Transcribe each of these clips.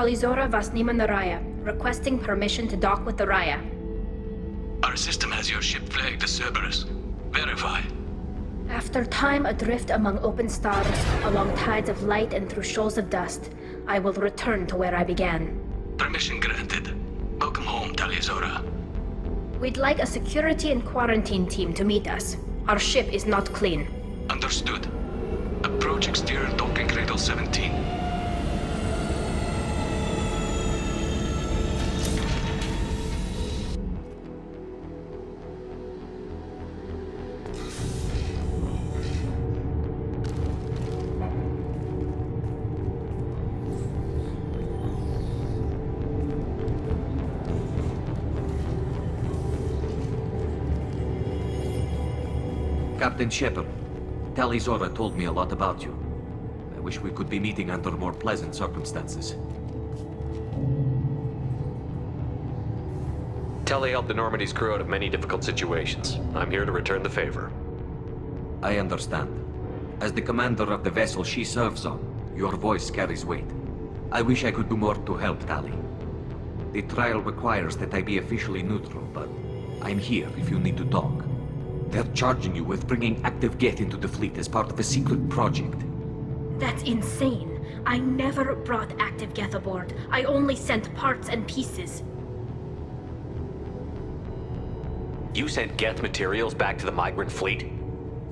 Talizora Vasnima Naraya, requesting permission to dock with the Raya. Our system has your ship flagged as Cerberus. Verify. After time adrift among open stars, along tides of light and through shoals of dust, I will return to where I began. Permission granted. Welcome home, Talizora. We'd like a security and quarantine team to meet us. Our ship is not clean. Understood. Approach exterior docking cradle 17. Captain Shepard, Talizora told me a lot about you. I wish we could be meeting under more pleasant circumstances. Tali helped the Normandy's crew out of many difficult situations. I'm here to return the favor. I understand. As the commander of the vessel she serves on, your voice carries weight. I wish I could do more to help Tali. The trial requires that I be officially neutral, but I'm here if you need to talk. They're charging you with bringing active Geth into the fleet as part of a secret project. That's insane. I never brought active Geth aboard. I only sent parts and pieces. You sent Geth materials back to the migrant fleet?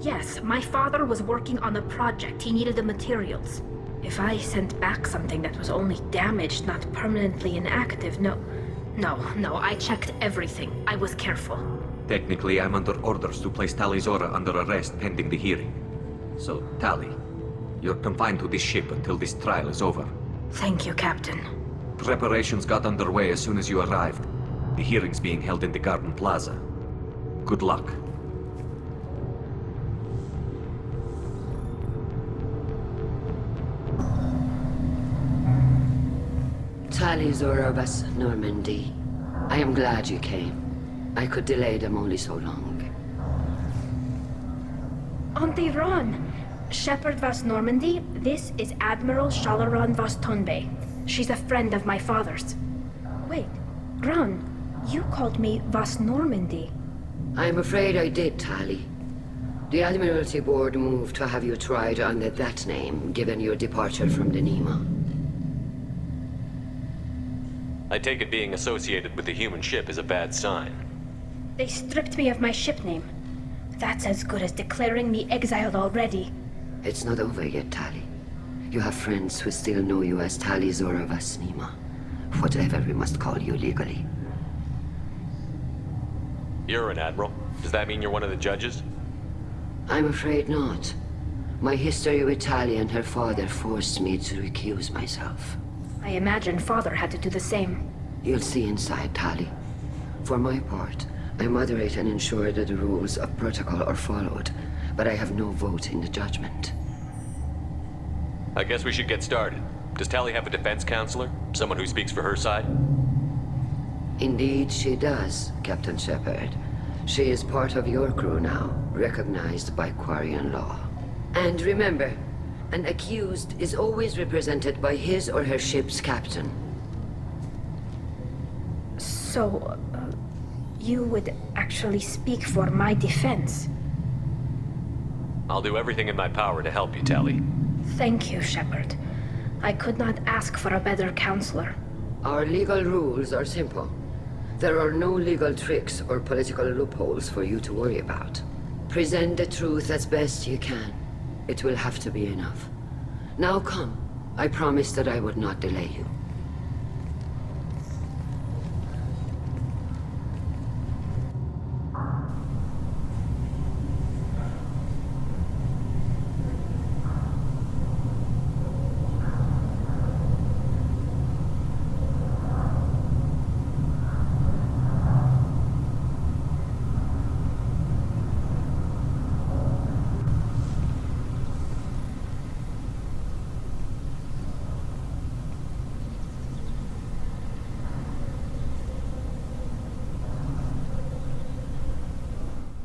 Yes, my father was working on a project. He needed the materials. If I sent back something that was only damaged, not permanently inactive, no, I checked everything. I was careful. Technically, I'm under orders to place Talizora under arrest pending the hearing. So, Tali, you're confined to this ship until this trial is over. Thank you, Captain. Preparations got underway as soon as you arrived. The hearing's being held in the Garden Plaza. Good luck. Talizora Vas Normandy. I am glad you came. I could delay them only so long. Auntie Ron! Shepard Vas Normandy, this is Admiral Shalaran Vas Tonbe. She's a friend of my father's. Wait, Ron, you called me Vas Normandy. I'm afraid I did, Tali. The Admiralty Board moved to have you tried under that name, given your departure from the Nima. I take it being associated with the human ship is a bad sign. They stripped me of my ship name. That's as good as declaring me exiled already. It's not over yet, Tali. You have friends who still know you as Talizora Vas Nima. Whatever we must call you legally. You're an admiral. Does that mean you're one of the judges? I'm afraid not. My history with Tali and her father forced me to recuse myself. I imagine father had to do the same. You'll see inside, Tali. For my part, I moderate and ensure that the rules of protocol are followed, but I have no vote in the judgment. I guess we should get started. Does Tali have a defense counselor? Someone who speaks for her side? Indeed, she does, Captain Shepard. She is part of your crew now, recognized by Quarian law. And remember, an accused is always represented by his or her ship's captain. So, you would actually speak for my defense? I'll do everything in my power to help you, Tali. Thank you, Shepard. I could not ask for a better counselor. Our legal rules are simple. There are no legal tricks or political loopholes for you to worry about. Present the truth as best you can. It will have to be enough. Now come. I promised that I would not delay you.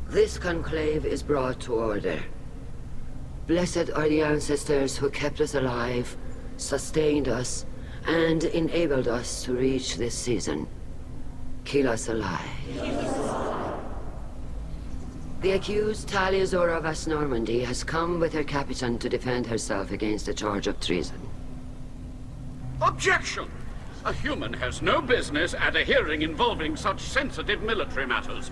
This conclave is brought to order. Blessed are the ancestors who kept us alive, sustained us, and enabled us to reach this season. Keep us alive. The accused Tali Azora of West Normandy has come with her captain to defend herself against the charge of treason. Objection! A human has no business at a hearing involving such sensitive military matters.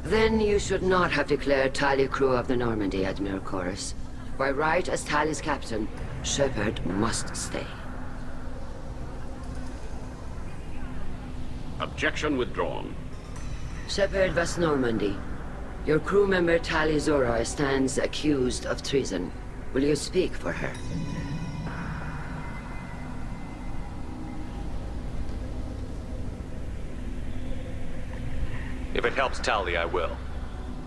Then you should not have declared Tali crew of the Normandy, Admiral Chorus. By right as Tali's captain, Shepard must stay. Objection withdrawn. Shepard West Normandy, your crew member Tali Azora stands accused of treason. Will you speak for her? If it helps Tali, I will.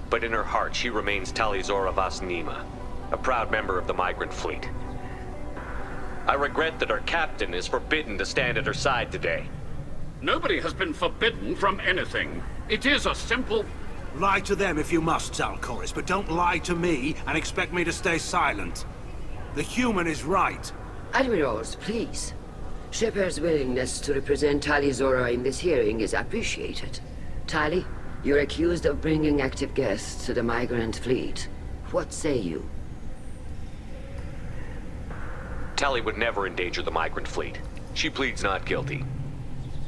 But in her heart, she remains Tali Azora Vas Nima, a proud member of the migrant fleet. I regret that our captain is forbidden to stand at her side today. Nobody has been forbidden from anything. It is a simple... Lie to them if you must, Chorus, but don't lie to me and expect me to stay silent. The human is right. Admirals, please. Shepard's willingness to represent Tali Azora in this hearing is appreciated. Tali, you're accused of bringing active guests to the migrant fleet. What say you? Tali would never endanger the migrant fleet. She pleads not guilty.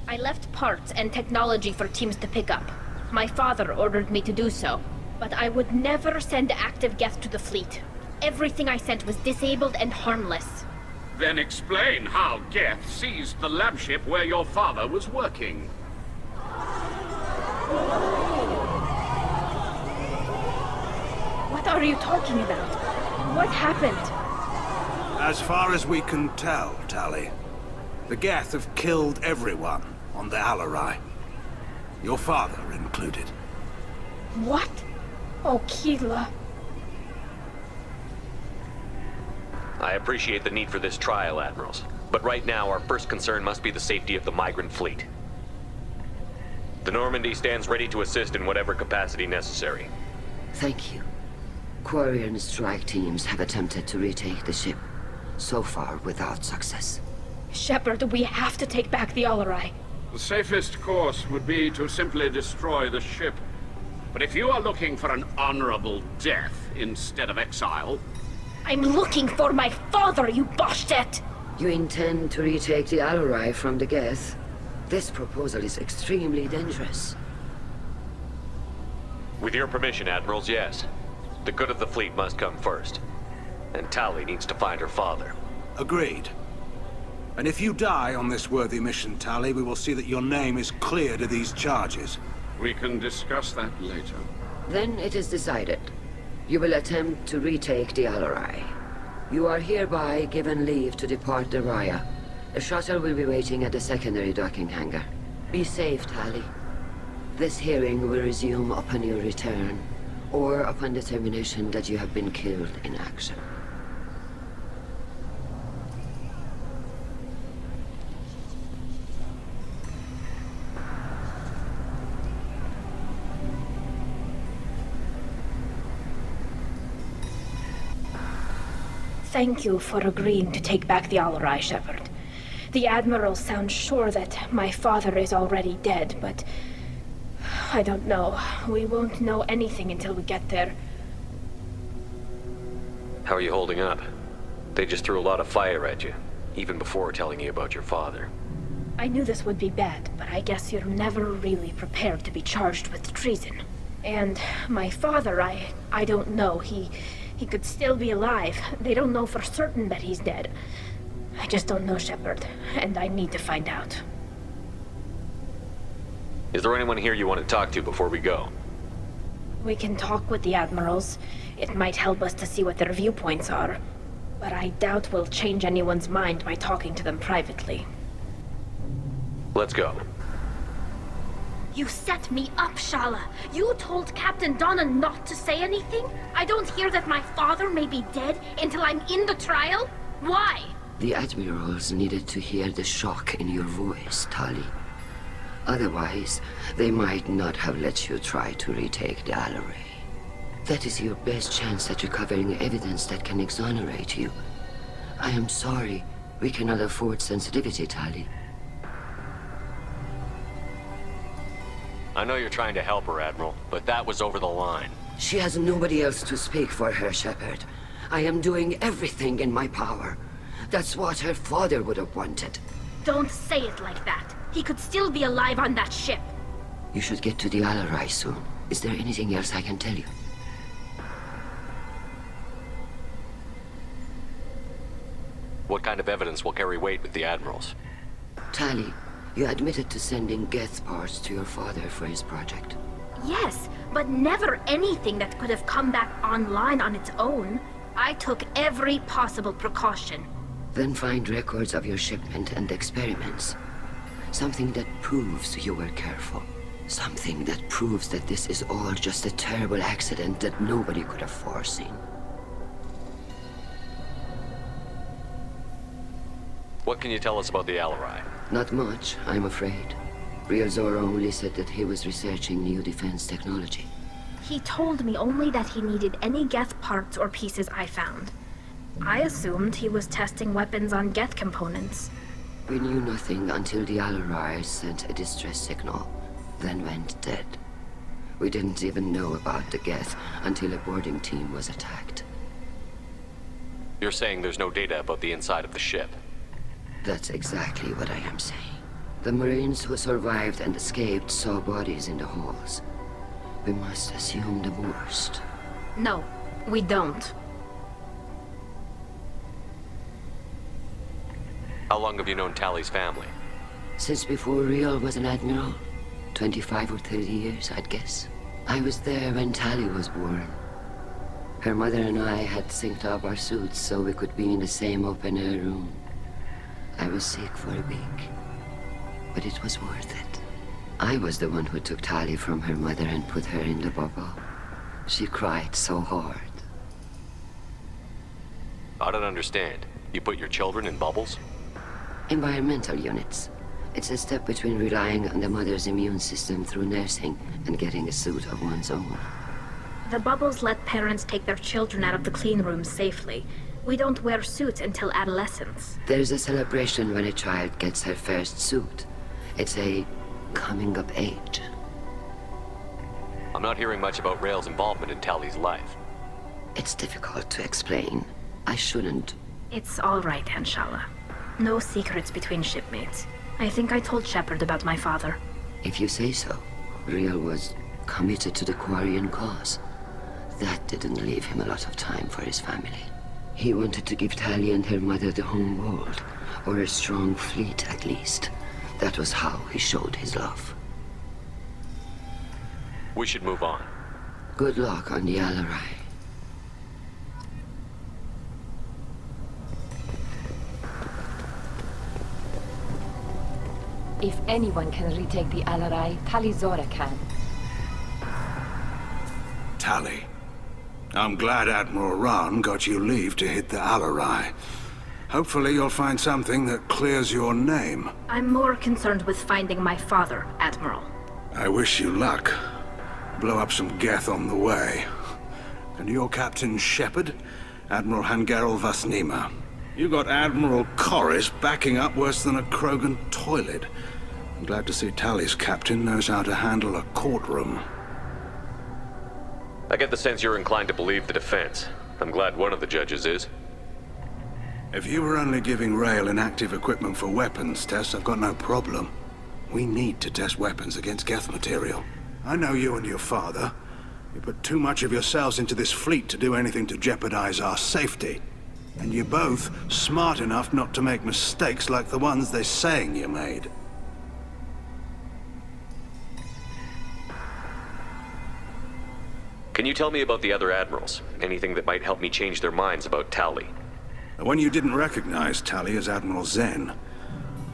I left parts and technology for teams to pick up. My father ordered me to do so, but I would never send active guests to the fleet. Everything I sent was disabled and harmless. Then explain how Geth seized the lab ship where your father was working. What are you talking about? What happened? As far as we can tell, Tali, the Geth have killed everyone on the Alarai. Your father included. What? Oh, Keela. I appreciate the need for this trial, Admirals. But right now, our first concern must be the safety of the migrant fleet. The Normandy stands ready to assist in whatever capacity necessary. Thank you. Quarian strike teams have attempted to retake the ship, so far without success. Shepard, we have to take back the Alarai. The safest course would be to simply destroy the ship. But if you are looking for an honorable death instead of exile... I'm looking for my father, you bastet! You intend to retake the Alarai from the Geth? This proposal is extremely dangerous. With your permission, Admirals, yes. The good of the fleet must come first. And Tali needs to find her father. Agreed. And if you die on this worthy mission, Tali, we will see that your name is cleared of these charges. We can discuss that later. Then it is decided. You will attempt to retake the Alarai. You are hereby given leave to depart the Raya. The shuttle will be waiting at the secondary docking hangar. Be safe, Tali. This hearing will resume upon your return, or upon determination that you have been killed in action. Thank you for agreeing to take back the Alarai, Shepard. The Admiral sounds sure that my father is already dead, but... I don't know. We won't know anything until we get there. How are you holding up? They just threw a lot of fire at you, even before telling you about your father. I knew this would be bad, but I guess you're never really prepared to be charged with treason. And my father, I don't know. He could still be alive. They don't know for certain that he's dead. I just don't know, Shepard, and I need to find out. Is there anyone here you want to talk to before we go? We can talk with the Admirals. It might help us to see what their viewpoints are. But I doubt we'll change anyone's mind by talking to them privately. Let's go. You set me up, Shala. You told Captain Donna not to say anything? I don't hear that my father may be dead until I'm in the trial? Why? The Admirals needed to hear the shock in your voice, Tali. Otherwise, they might not have let you try to retake the Alarai. That is your best chance at recovering evidence that can exonerate you. I am sorry, We cannot afford sensitivity, Tali. I know you're trying to help her, Admiral, but that was over the line. She has nobody else to speak for her, Shepard. I am doing everything in my power. That's what her father would have wanted. Don't say it like that. He could still be alive on that ship. You should get to the Alarai soon. Is there anything else I can tell you? What kind of evidence will carry weight with the Admirals? Tali, you admitted to sending Geth parts to your father for his project. Yes, but never anything that could have come back online on its own. I took every possible precaution. Then find records of your shipment and experiments. Something that proves you were careful. Something that proves that this is all just a terrible accident that nobody could have foreseen. What can you tell us about the Alarai? Not much, I'm afraid. Real Zora only said that he was researching new defense technology. He told me only that he needed any Geth parts or pieces I found. I assumed he was testing weapons on Geth components. We knew nothing until the Alarai sent a distress signal, then went dead. We didn't even know about the Geth until a boarding team was attacked. You're saying there's no data about the inside of the ship? That's exactly what I am saying. The Marines who survived and escaped saw bodies in the halls. We must assume the worst. No, we don't. How long have you known Tali's family? Since before Real was an admiral. 25 or 30 years, I'd guess. I was there when Tali was born. Her mother and I had synced up our suits so we could be in the same open-air room. I was sick for a week, but it was worth it. I was the one who took Tali from her mother and put her in the bubble. She cried so hard. I don't understand. You put your children in bubbles? Environmental units. It's a step between relying on the mother's immune system through nursing and getting a suit of one's own. The bubbles let parents take their children out of the clean rooms safely. We don't wear suits until adolescence. There's a celebration when a child gets her first suit. It's a coming of age. I'm not hearing much about Rail's involvement in Tali's life. It's difficult to explain. I shouldn't. It's all right, Anshala. No secrets between shipmates. I think I told Shepard about my father. If you say so. Real was committed to the Quarian cause. That didn't leave him a lot of time for his family. He wanted to give Tali and her mother the home world, or a strong fleet at least. That was how he showed his love. We should move on. Good luck on the Alarai. If anyone can retake the Alarai, Tali Zora can. Tali. I'm glad Admiral Rahn got you leave to hit the Alarai. Hopefully you'll find something that clears your name. I'm more concerned with finding my father, Admiral. I wish you luck. Blow up some Geth on the way. And your Captain Shepard? Admiral Hangarel Vasnima. You got Admiral Corris backing up worse than a Krogan toilet. I'm glad to see Tali's captain knows how to handle a courtroom. I get the sense you're inclined to believe the defense. I'm glad one of the judges is. If you were only giving Rail inactive equipment for weapons tests, I've got no problem. We need to test weapons against Geth material. I know you and your father. You put too much of yourselves into this fleet to do anything to jeopardize our safety. And you're both smart enough not to make mistakes like the ones they're saying you made. Can you tell me about the other admirals? Anything that might help me change their minds about Tali? When you didn't recognize Tali as Admiral Zen,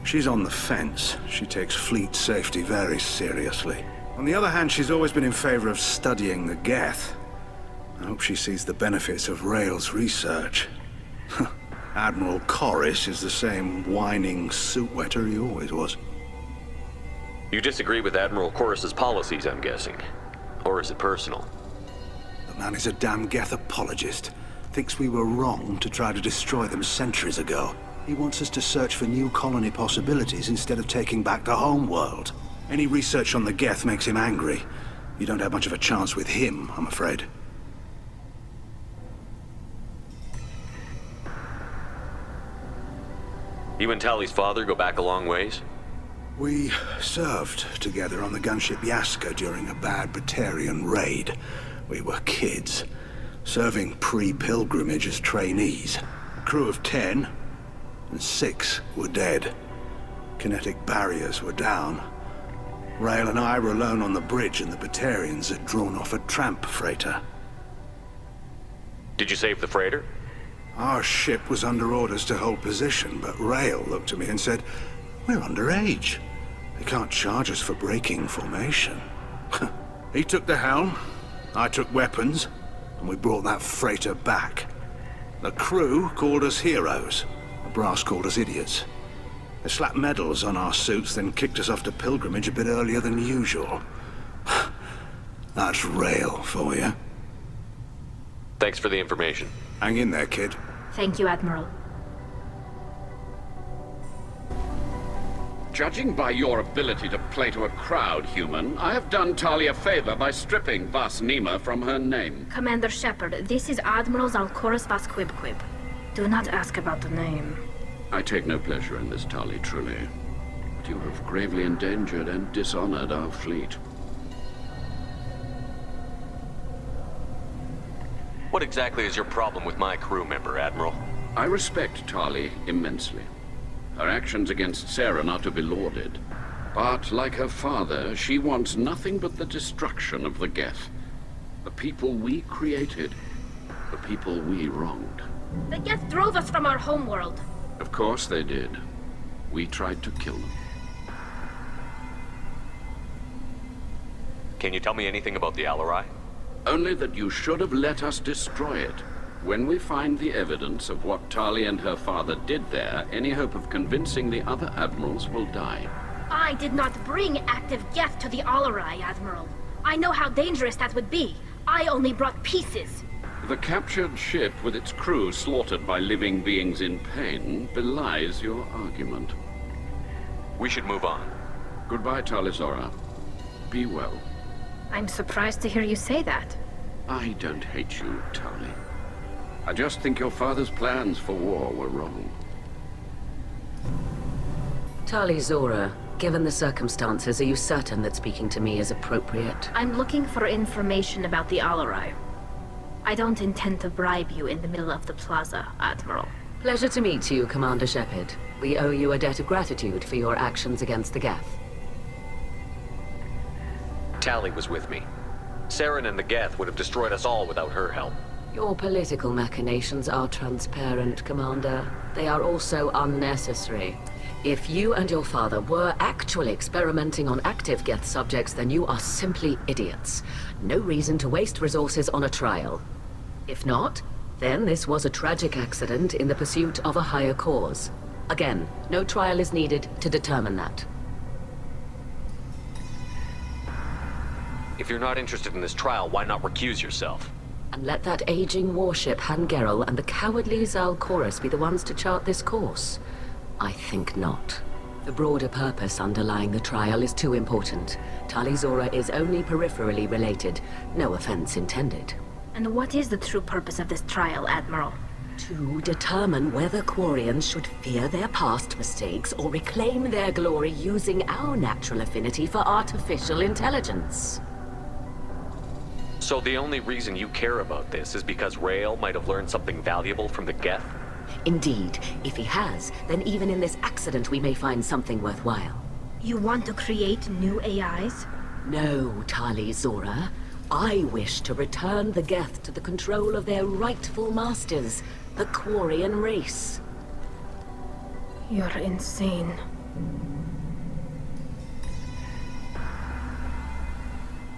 she's on the fence. She takes fleet safety very seriously. On the other hand, she's always been in favor of studying the Geth. I hope she sees the benefits of Rail's research. Admiral Corris is the same whining suit wetter he always was. You disagree with Admiral Corris's policies, I'm guessing. Or is it personal? The man is a damn Geth apologist. Thinks we were wrong to try to destroy them centuries ago. He wants us to search for new colony possibilities instead of taking back the home world. Any research on the Geth makes him angry. You don't have much of a chance with him, I'm afraid. You and Tali's father go back a long ways? We served together on the gunship Yaska during a bad Batarian raid. We were kids, serving pre-pilgrimage as trainees. A crew of 10, and 6 were dead. Kinetic barriers were down. Rail and I were alone on the bridge, and the Batarians had drawn off a tramp freighter. Did you save the freighter? Our ship was under orders to hold position, but Rail looked at me and said, "We're underage. They can't charge us for breaking formation." He took the helm, I took weapons, and we brought that freighter back. The crew called us heroes. The brass called us idiots. They slapped medals on our suits, then kicked us off to pilgrimage a bit earlier than usual. That's Rail for you. Thanks for the information. Hang in there, kid. Thank you, Admiral. Judging by your ability to play to a crowd, human, I have done Tali a favor by stripping Vas Nima from her name. Commander Shepard, this is Admiral Zalcorus Vasquibquib. Do not ask about the name. I take no pleasure in this, Tali, truly. But you have gravely endangered and dishonored our fleet. What exactly is your problem with my crew member, Admiral? I respect Tali immensely. Her actions against Saren are to be lauded. But, like her father, she wants nothing but the destruction of the Geth. The people we created. The people we wronged. The Geth drove us from our homeworld. Of course they did. We tried to kill them. Can you tell me anything about the Alarai? Only that you should have let us destroy it. When we find the evidence of what Tali and her father did there, any hope of convincing the other admirals will die. I did not bring active Geth to the Alarai, Admiral. I know how dangerous that would be. I only brought pieces. The captured ship with its crew slaughtered by living beings in pain belies your argument. We should move on. Goodbye, Talizora. Be well. I'm surprised to hear you say that. I don't hate you, Tali. I just think your father's plans for war were wrong. Tali Zora, given the circumstances, are you certain that speaking to me is appropriate? I'm looking for information about the Alarai. I don't intend to bribe you in the middle of the plaza, Admiral. Pleasure to meet you, Commander Shepard. We owe you a debt of gratitude for your actions against the Geth. Tali was with me. Saren and the Geth would have destroyed us all without her help. Your political machinations are transparent, Commander. They are also unnecessary. If you and your father were actually experimenting on active Geth subjects, then you are simply idiots. No reason to waste resources on a trial. If not, then this was a tragic accident in the pursuit of a higher cause. Again, no trial is needed to determine that. If you're not interested in this trial, why not recuse yourself? And let that aging warship Hangerel and the cowardly Zalcorus be the ones to chart this course? I think not. The broader purpose underlying the trial is too important. Tali Zora is only peripherally related. No offense intended. And what is the true purpose of this trial, Admiral? To determine whether Quarians should fear their past mistakes or reclaim their glory using our natural affinity for artificial intelligence. So the only reason you care about this is because Rael might have learned something valuable from the Geth? Indeed. If he has, then even in this accident we may find something worthwhile. You want to create new AIs? No, Tali Zora. I wish to return the Geth to the control of their rightful masters, the Quarian race. You're insane.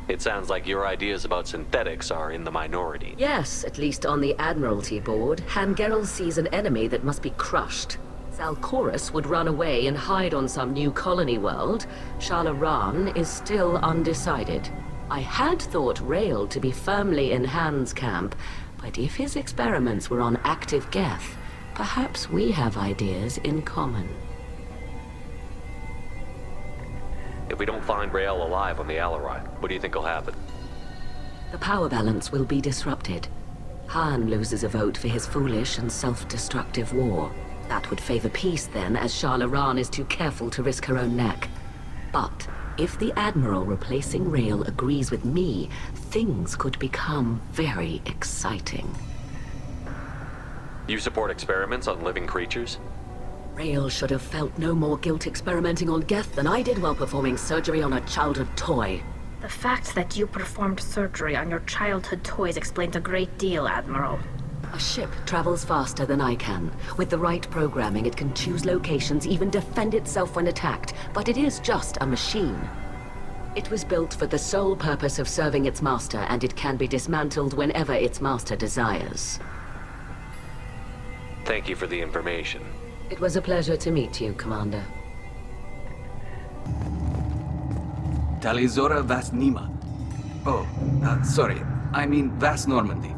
It sounds like your ideas about synthetics are in the minority. Yes, at least on the Admiralty board, Hangerel sees an enemy that must be crushed. Zalcorus would run away and hide on some new colony world. Shalaran is still undecided. I had thought Rael to be firmly in Han's camp, but if his experiments were on active Geth, Perhaps we have ideas in common. If we don't find Rael alive on the Alarai, what do you think will happen? The power balance will be disrupted. Han loses a vote for his foolish and self-destructive war. That would favor peace then, as Shah Laran is too careful to risk her own neck. But if the Admiral replacing Rael agrees with me, things could become very exciting. You support experiments on living creatures? Rael should have felt no more guilt experimenting on Geth than I did while performing surgery on a childhood toy. The fact that you performed surgery on your childhood toys explains a great deal, Admiral. A ship travels faster than I can. With the right programming, it can choose locations, even defend itself when attacked. But it is just a machine. It was built for the sole purpose of serving its master, and it can be dismantled whenever its master desires. Thank you for the information. It was a pleasure to meet you, Commander. Tali Vas Nima. Oh, sorry. I mean Vas Normandy.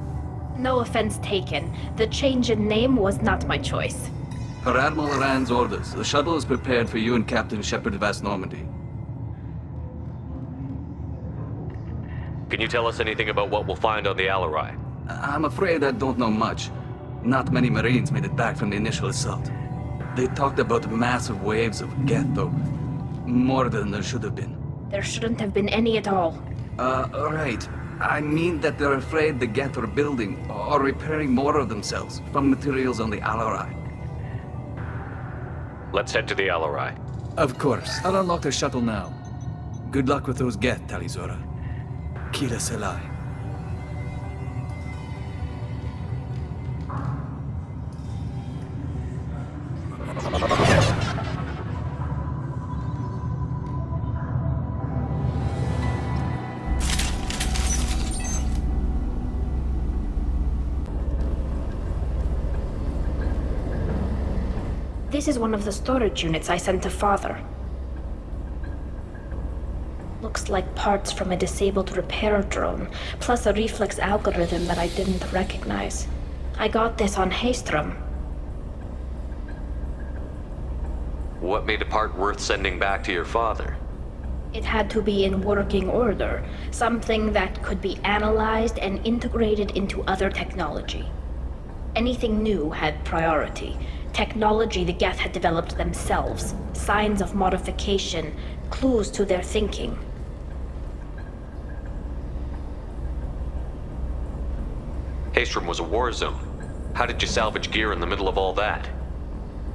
No offense taken. The change in name was not my choice. Per Admiral Rand's orders, the shuttle is prepared for you and Captain Shepard Vas Normandy. Can you tell us anything about what we'll find on the Alarai? I'm afraid I don't know much. Not many Marines made it back from the initial assault. They talked about massive waves of Geth, though. More than there should have been. There shouldn't have been any at all. Right. I mean that they're afraid the Geth are building or repairing more of themselves from materials on the Alarai. Let's head to the Alarai. Of course. I'll unlock the shuttle now. Good luck with those Geth, Tali Zora. Kila Selai. This is one of the storage units I sent to Father. Looks like parts from a disabled repair drone, plus a reflex algorithm that I didn't recognize. I got this on Haystrom. What made a part worth sending back to your father? It had to be in working order, something that could be analyzed and integrated into other technology. Anything new had priority. Technology the Geth had developed themselves, signs of modification, clues to their thinking. Haystrom was a war zone. How did you salvage gear in the middle of all that?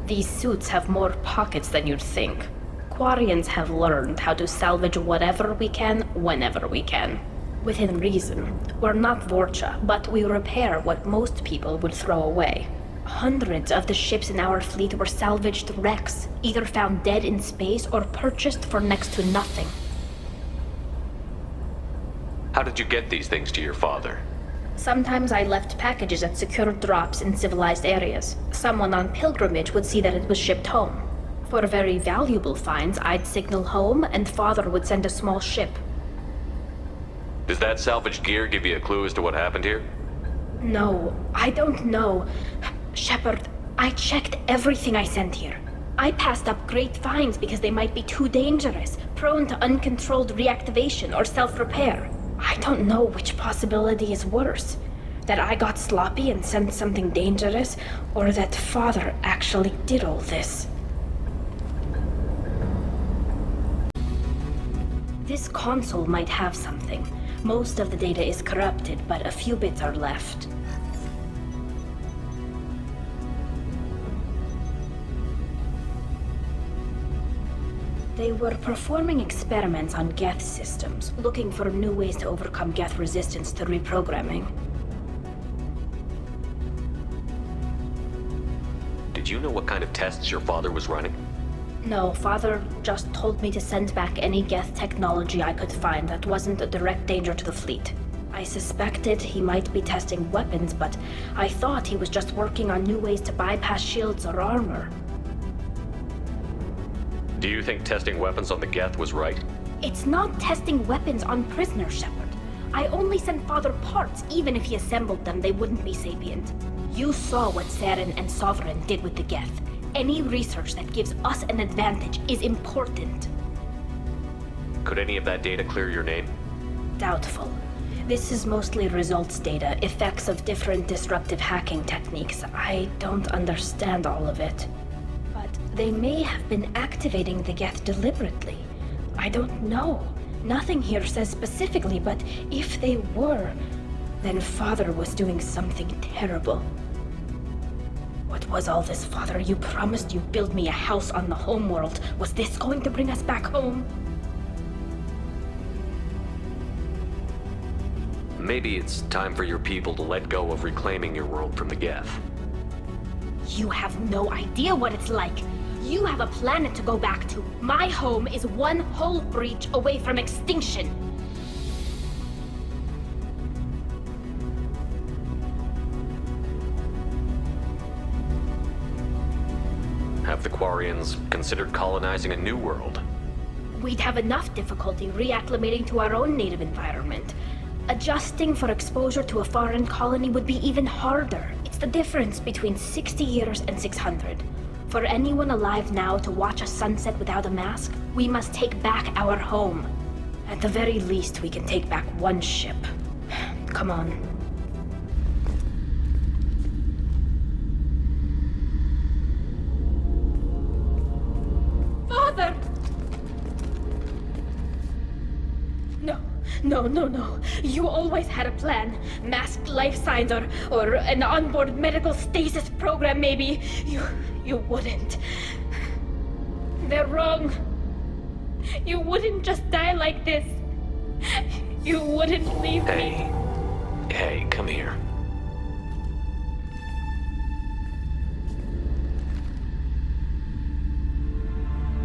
These suits have more pockets than you'd think. Quarians have learned how to salvage whatever we can, whenever we can. Within reason. We're not Vorcha, but we repair what most people would throw away. Hundreds of the ships in our fleet were salvaged wrecks, either found dead in space or purchased for next to nothing. How did you get these things to your father? Sometimes I left packages at secure drops in civilized areas. Someone on pilgrimage would see that it was shipped home. For very valuable finds, I'd signal home, and Father would send a small ship. Does that salvaged gear give you a clue as to what happened here? No, I don't know. Shepard, I checked everything I sent here. I passed up great finds because they might be too dangerous, prone to uncontrolled reactivation or self-repair. I don't know which possibility is worse. That I got sloppy and sent something dangerous, or that Father actually did all this. This console might have something. Most of the data is corrupted, but a few bits are left. They were performing experiments on Geth systems, looking for new ways to overcome Geth resistance to reprogramming. Did you know what kind of tests your father was running? No, Father just told me to send back any Geth technology I could find that wasn't a direct danger to the fleet. I suspected he might be testing weapons, but I thought he was just working on new ways to bypass shields or armor. Do you think testing weapons on the Geth was right? It's not testing weapons on prisoners, Shepard. I only sent Father parts. Even if he assembled them, they wouldn't be sapient. You saw what Saren and Sovereign did with the Geth. Any research that gives us an advantage is important. Could any of that data clear your name? Doubtful. This is mostly results data, effects of different disruptive hacking techniques. I don't understand all of it. But they may have been activating the Geth deliberately. I don't know. Nothing here says specifically, but if they were, then Father was doing something terrible. What was all this, Father? You promised you'd build me a house on the homeworld. Was this going to bring us back home? Maybe it's time for your people to let go of reclaiming your world from the Geth. You have no idea what it's like. You have a planet to go back to. My home is one hull breach away from extinction. Have the Quarians considered colonizing a new world? We'd have enough difficulty reacclimating to our own native environment. Adjusting for exposure to a foreign colony would be even harder. It's the difference between 60 years and 600. For anyone alive now to watch a sunset without a mask, we must take back our home. At the very least, we can take back one ship. Come on. Father! No. You always had a plan. Masked life signs or an onboard medical stasis program, maybe. You wouldn't. They're wrong. You wouldn't just die like this. You wouldn't leave me. Hey, come here.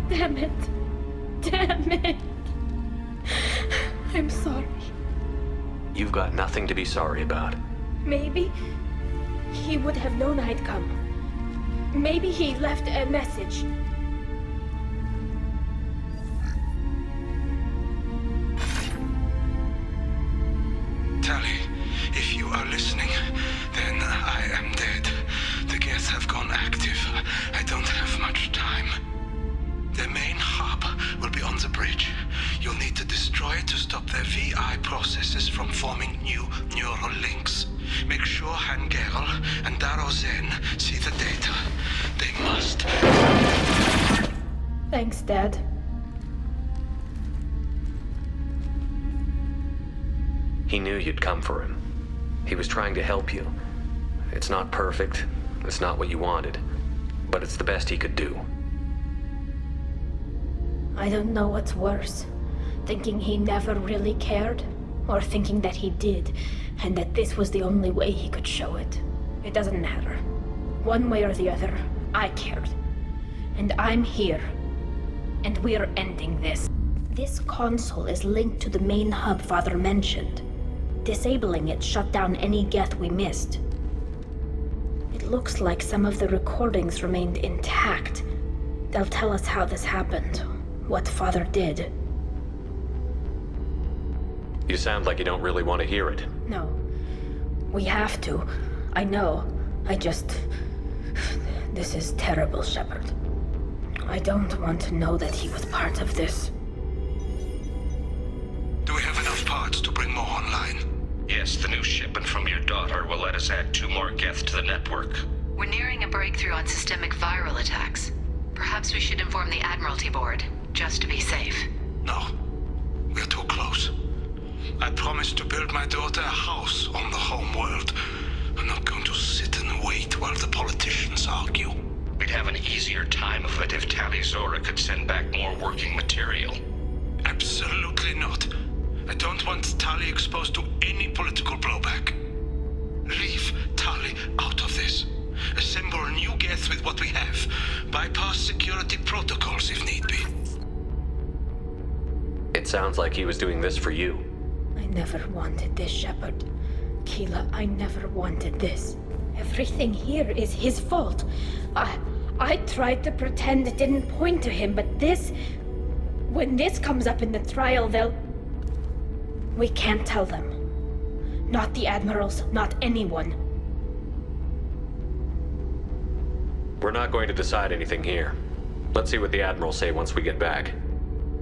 Damn it. I'm sorry. You've got nothing to be sorry about. Maybe he would have known I'd come. Maybe he left a message. Tali, if you are listening, then I am dead. The Geth have gone active. I don't have much time. Their main hub will be on the bridge. You'll need to destroy it to stop their VI processes from forming new neural links. Make sure Hangerl and Daro Zen see the data. They must. Thanks, Dad. He knew you'd come for him. He was trying to help you. It's not perfect. It's not what you wanted. But it's the best he could do. I don't know what's worse. Thinking he never really cared, or thinking that he did, and that this was the only way he could show it. It doesn't matter. One way or the other, I cared. And I'm here. And we're ending this. This console is linked to the main hub Father mentioned. Disabling it shut down any Geth we missed. It looks like some of the recordings remained intact. They'll tell us how this happened, what Father did. You sound like you don't really want to hear it. No. We have to. I know. This is terrible, Shepard. I don't want to know that he was part of this. Do we have enough parts to bring more online? Yes, the new shipment from your daughter will let us add 2 more Geth to the network. We're nearing a breakthrough on systemic viral attacks. Perhaps we should inform the Admiralty Board, just to be safe. No. We're too close. I promised to build my daughter a house on the homeworld. I'm not going to sit and wait while the politicians argue. We'd have an easier time of it if Tali Zora could send back more working material. Absolutely not. I don't want Tali exposed to any political blowback. Leave Tali out of this. Assemble new Geth with what we have. Bypass security protocols if need be. It sounds like he was doing this for you. I never wanted this, Shepard. Keela, I never wanted this. Everything here is his fault. I tried to pretend it didn't point to him, but this... When this comes up in the trial, they'll... We can't tell them. Not the admirals, not anyone. We're not going to decide anything here. Let's see what the Admirals say once we get back.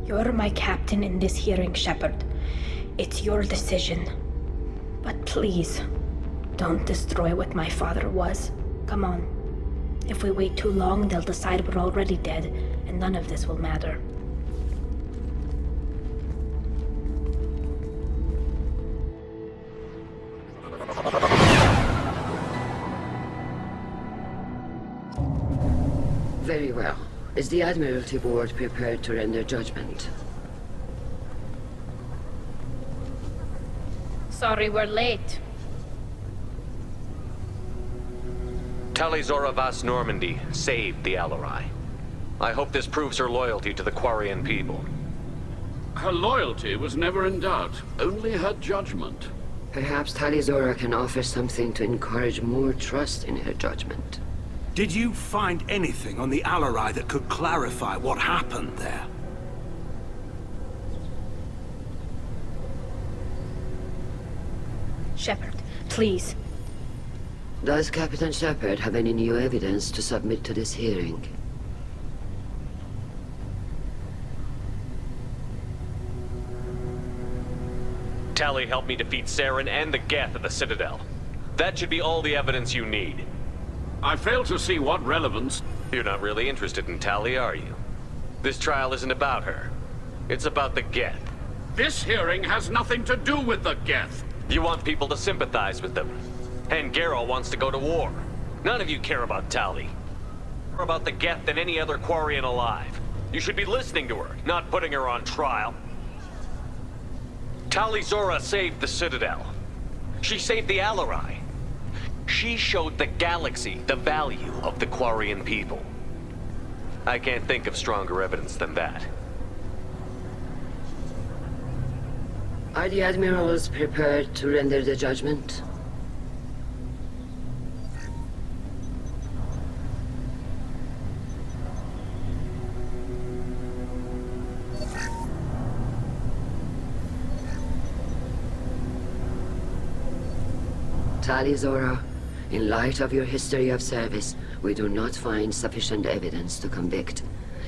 You're my captain in this hearing, Shepard. It's your decision. But please, don't destroy what my father was. Come on. If we wait too long, they'll decide we're already dead, and none of this will matter. Very well. Is the Admiralty Board prepared to render judgment? Sorry we're late. Tali Zora Vas Normandy saved the Alarai. I hope this proves her loyalty to the Quarian people. Her loyalty was never in doubt, only her judgment. Perhaps Tali Zora can offer something to encourage more trust in her judgment. Did you find anything on the Alarai that could clarify what happened there? Shepard, please. Does Captain Shepard have any new evidence to submit to this hearing? Tali helped me defeat Saren and the Geth at the Citadel. That should be all the evidence you need. I fail to see what relevance... You're not really interested in Tali, are you? This trial isn't about her. It's about the Geth. This hearing has nothing to do with the Geth. You want people to sympathize with them. And Garrow wants to go to war. None of you care about Tali. More about the Geth than any other Quarian alive. You should be listening to her, not putting her on trial. Tali Zora saved the Citadel. She saved the Alarai. She showed the galaxy the value of the Quarian people. I can't think of stronger evidence than that. Are the Admirals prepared to render the judgment? Tali Zora, in light of your history of service, we do not find sufficient evidence to convict.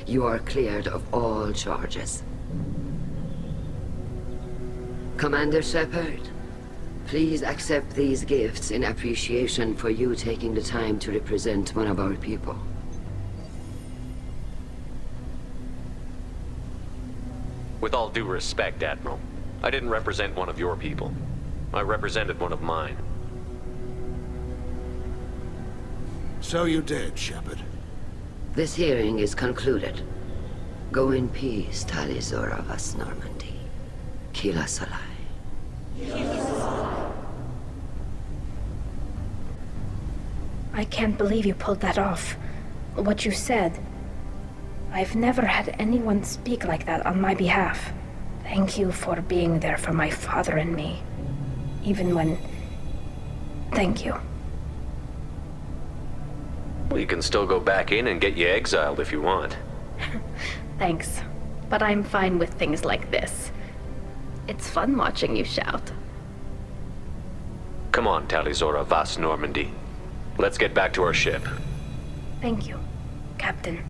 You are cleared of all charges. Commander Shepard, please accept these gifts in appreciation for you taking the time to represent one of our people. With all due respect, Admiral, I didn't represent one of your people. I represented one of mine. So you did, Shepard. This hearing is concluded. Go in peace, Tali Zora Vas Normandy. Kila Salai. I can't believe you pulled that off. What you said. I've never had anyone speak like that on my behalf. Thank you for being there for my father and me. Even when... Thank you. Well, you can still go back in and get you exiled if you want. Thanks. But I'm fine with things like this. It's fun watching you shout. Come on, Tali Zora Vas Normandy. Let's get back to our ship. Thank you, Captain.